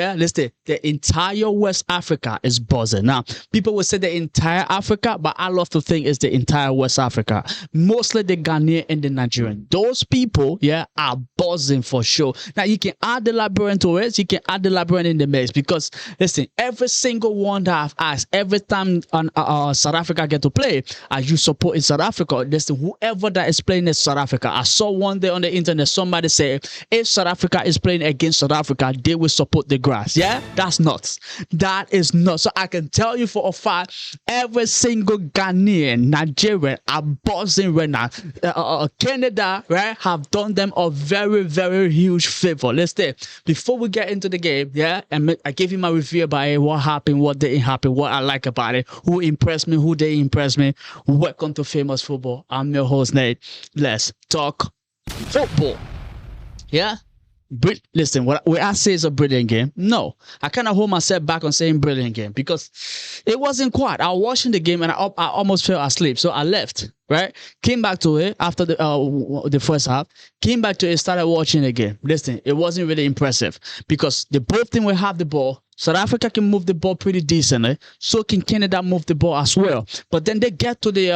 Yeah, listen, the entire West Africa is buzzing. Now, people will say the entire Africa, but I love to think it's the entire West Africa. Mostly the Ghanaian and the Nigerian. Those people, yeah, are buzzing for sure. Now, you can add the Liberian to it. You can add the Liberian in the mix because, listen, every single one that I've asked, every time South Africa get to play, are you supporting South Africa? Listen, whoever that is playing in South Africa, I saw one day on the internet, somebody say, if South Africa is playing against South Africa, they will support the grass. Yeah, that's nuts. That is nuts. So I can tell you for a fact, every single Ghanaian, Nigerian are buzzing right now. Canada, right, have done them a very, very huge favor. Let's say before we get into the game, yeah, and I gave you my review about it, what happened, what didn't happen, what I like about it, who impressed me, who didn't impress me. Welcome to Famous Football. I'm your host, Nate. Let's talk football. Yeah. Listen, what I say is a brilliant game. No, I kind of hold myself back on saying brilliant game because it wasn't quite. I was watching the game and I almost fell asleep, so I left. Right, came back to it after the first half. Came back to it, started watching again. Listen, it wasn't really impressive because the both team will have the ball. South Africa can move the ball pretty decently. So can Canada move the ball as well. But then they get to the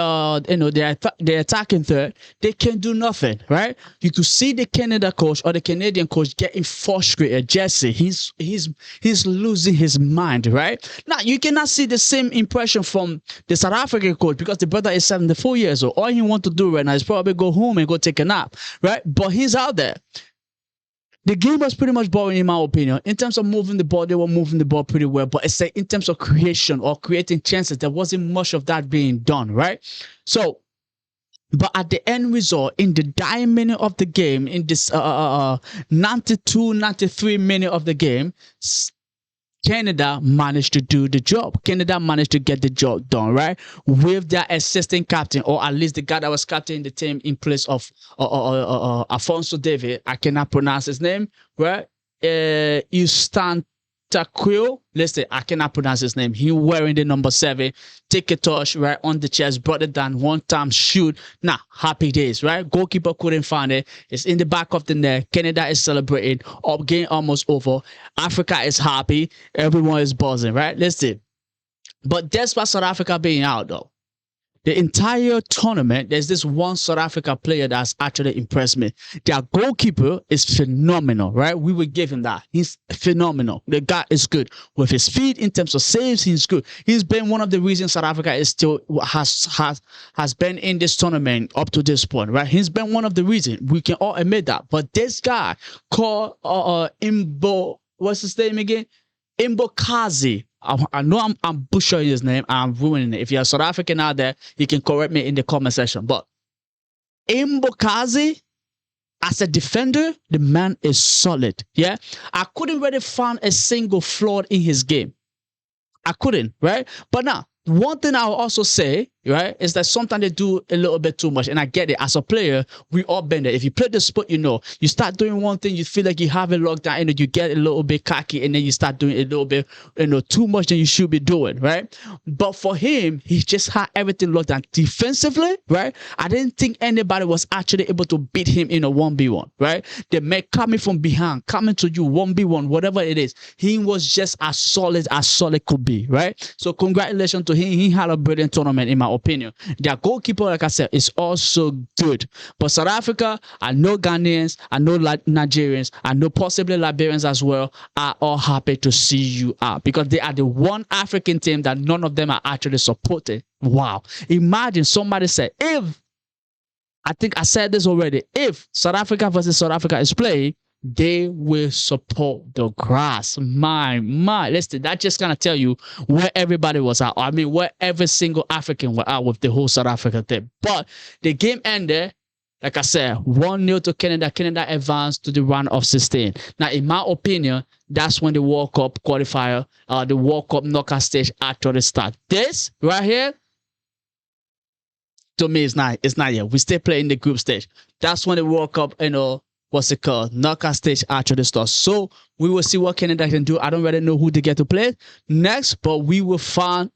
the attacking third, they can do nothing. Right? You could see the Canada coach or the Canadian coach getting frustrated. Jesse, he's losing his mind. Right? Now you cannot see the same impression from the South African coach because the brother is 74 years old. All he wants to do right now is probably go home and go take a nap. Right? But he's out there. The game was pretty much boring in my opinion. In terms of moving the ball, they were moving the ball pretty well. But it's like in terms of creation or creating chances, there wasn't much of that being done, right? So, but at the end result, in the dying minute of the game, in this 92, 93 minute of the game, Canada managed to do the job. Canada managed to get the job done, right? With their assistant captain, or at least the guy that was captaining the team in place of Alfonso David. I cannot pronounce his name, right? Eustaquio. Listen, I cannot pronounce his name. He wearing the number 7. Take a touch right on the chest, brought it down, one time shoot. Nah, happy days, right? Goalkeeper couldn't find it. It's in the back of the net. Canada is celebrating. Game almost over. Africa is happy. Everyone is buzzing, right? Listen. But despite South Africa being out though, the entire tournament, there's this one South Africa player that's actually impressed me. Their goalkeeper is phenomenal, right? We will give him that. He's phenomenal. The guy is good. With his feet, in terms of saves, he's good. He's been one of the reasons South Africa is still has been in this tournament up to this point, right? He's been one of the reasons. We can all admit that. But this guy called Imbo, what's his name again? Imbokazi. I know I'm butchering his name. I'm ruining it. If you're South African out there, you can correct me in the comment section. But Imbokazi, as a defender, the man is solid. Yeah, I couldn't really find a single flaw in his game. I couldn't, right? But now, one thing I'll also say, right, is that sometimes they do a little bit too much. And I get it. As a player, we all been there. If you play the sport, you know, you start doing one thing, you feel like you have it locked down, and you get a little bit cocky, and then you start doing a little bit, too much than you should be doing, right? But for him, he just had everything locked down. Defensively, right, I didn't think anybody was actually able to beat him in a 1v1, right? The man coming from behind, coming to you 1v1, whatever it is, he was just as solid could be, right? So congratulations to him. He had a brilliant tournament in my opinion. Their goalkeeper, like I said, is also good. But South Africa, I know Ghanaians, I know Nigerians, I know possibly Liberians as well, are all happy to see you out because they are the one African team that none of them are actually supporting. Wow. Imagine somebody said, if, I think I said this already, if South Africa versus South Africa is playing, they will support the grass. My, listen, that just kind of tell you where everybody was at. I mean, where every single African was at with the whole South Africa team. But the game ended, like I said, 1-0 to Canada. Canada advanced to the round of 16. Now, in my opinion, that's when the World Cup qualifier, the World Cup knockout stage actually start. This right here, to me, it's not yet. We still play in the group stage. That's when the World Cup, what's it called? Knockout stage actually starts. So we will see what Canada can do. I don't really know who they get to play next, but we will find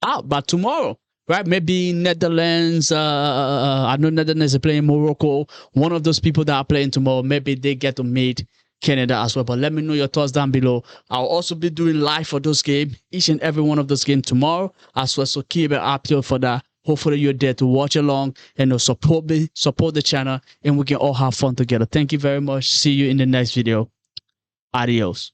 out by tomorrow, right? Maybe Netherlands. I know Netherlands is playing Morocco. One of those people that are playing tomorrow, maybe they get to meet Canada as well. But let me know your thoughts down below. I'll also be doing live for those games, each and every one of those games tomorrow as well. So keep it up here for that. Hopefully you're there to watch along and support me, support the channel, and we can all have fun together. Thank you very much. See you in the next video. Adios.